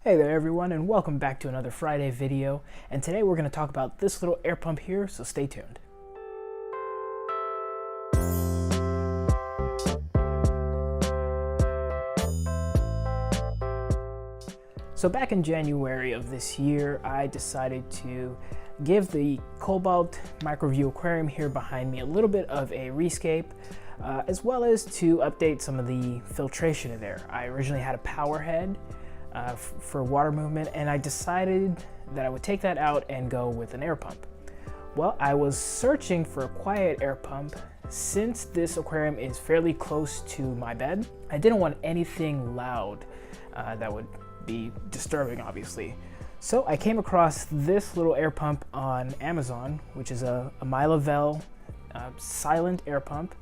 Hey there everyone, and welcome back to another Friday video, and today we're going to talk about this little air pump here, so stay tuned. So back in January of this year, I decided to give the Cobalt Microview Aquarium here behind me a little bit of a rescape, as well as to update some of the filtration in there. I originally had a power head for water movement, and I decided that I would take that out and go with an air pump. Well, I was searching for a quiet air pump since this aquarium is fairly close to my bed. I didn't want anything loud that would be disturbing, obviously. So I came across this little air pump on Amazon, which is a Mylivell silent air pump,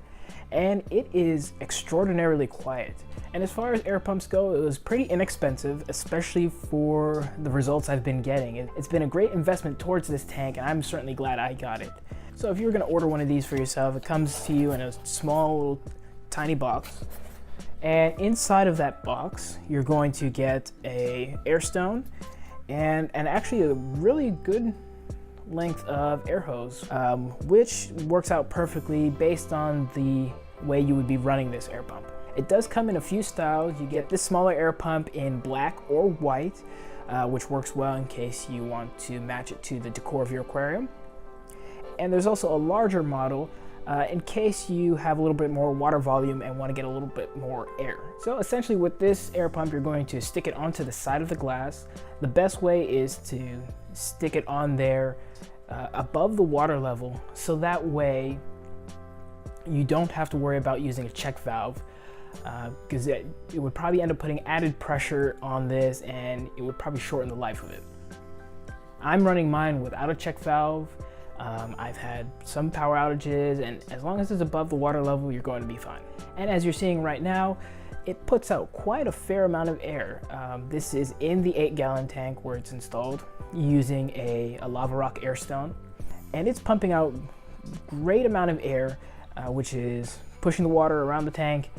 and it is extraordinarily quiet. And as far as air pumps go, it was pretty inexpensive, especially for the results I've been getting. It's been a great investment towards this tank, and I'm certainly glad I got it. So if you're gonna order one of these for yourself, it comes to you in a small, little, tiny box. And inside of that box, you're going to get a air stone and actually a really good length of air hose, which works out perfectly based on the way you would be running this air pump. It does come in a few styles. You get this smaller air pump in black or white, which works well in case you want to match it to the decor of your aquarium. And there's also a larger model in case you have a little bit more water volume and want to get a little bit more air. So essentially with this air pump, you're going to stick it onto the side of the glass. The best way is to stick it on there above the water level, so that way you don't have to worry about using a check valve, because it would probably end up putting added pressure on this and it would probably shorten the life of it. I'm running mine without a check valve. I've had some power outages, and as long as it's above the water level, you're going to be fine. And as you're seeing right now, it puts out quite a fair amount of air. This is in the 8-gallon tank where it's installed using a lava rock air stone, and it's pumping out great amount of air, which is pushing the water around the tank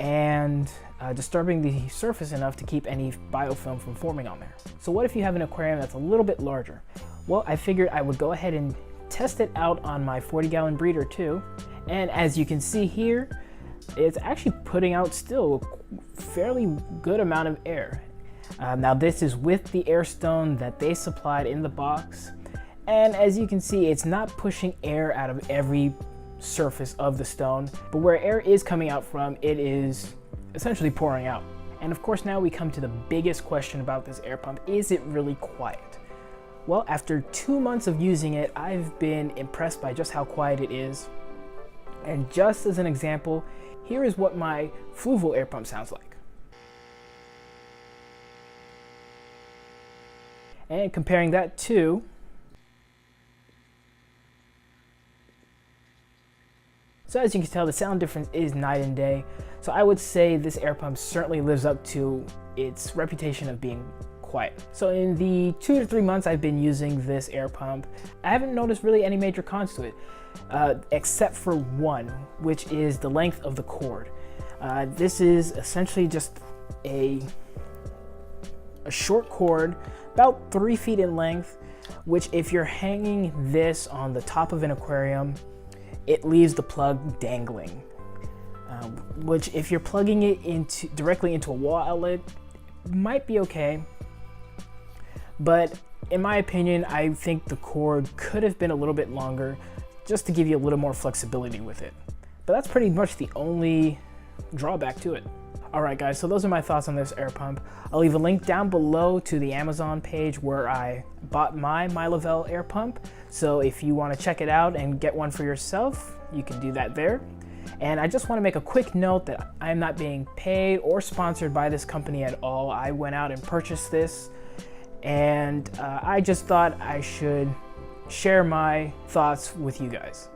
and disturbing the surface enough to keep any biofilm from forming on there. So what if you have an aquarium that's a little bit larger? Well, I figured I would go ahead and test it out on my 40-gallon breeder too. And as you can see here, it's actually putting out still a fairly good amount of air. Now this is with the air stone that they supplied in the box. And as you can see, it's not pushing air out of every surface of the stone, but where air is coming out from, it is essentially pouring out. And of course, now we come to the biggest question about this air pump. Is it really quiet? Well, after 2 months of using it, I've been impressed by just how quiet it is. And just as an example, here is what my Fluval air pump sounds like. And comparing that to so as you can tell, the sound difference is night and day. So I would say this air pump certainly lives up to its reputation of being quiet. So in the 2 to 3 months I've been using this air pump, I haven't noticed really any major cons to it, except for one, which is the length of the cord. This is essentially just a short cord, about 3 feet in length, which if you're hanging this on the top of an aquarium, it leaves the plug dangling, which if you're plugging it directly into a wall outlet, might be okay. But in my opinion, I think the cord could have been a little bit longer just to give you a little more flexibility with it. But that's pretty much the only drawback to it. Alright guys, so those are my thoughts on this air pump. I'll leave a link down below to the Amazon page where I bought my Mylivell air pump. So if you want to check it out and get one for yourself, you can do that there. And I just want to make a quick note that I am not being paid or sponsored by this company at all. I went out and purchased this, and I just thought I should share my thoughts with you guys.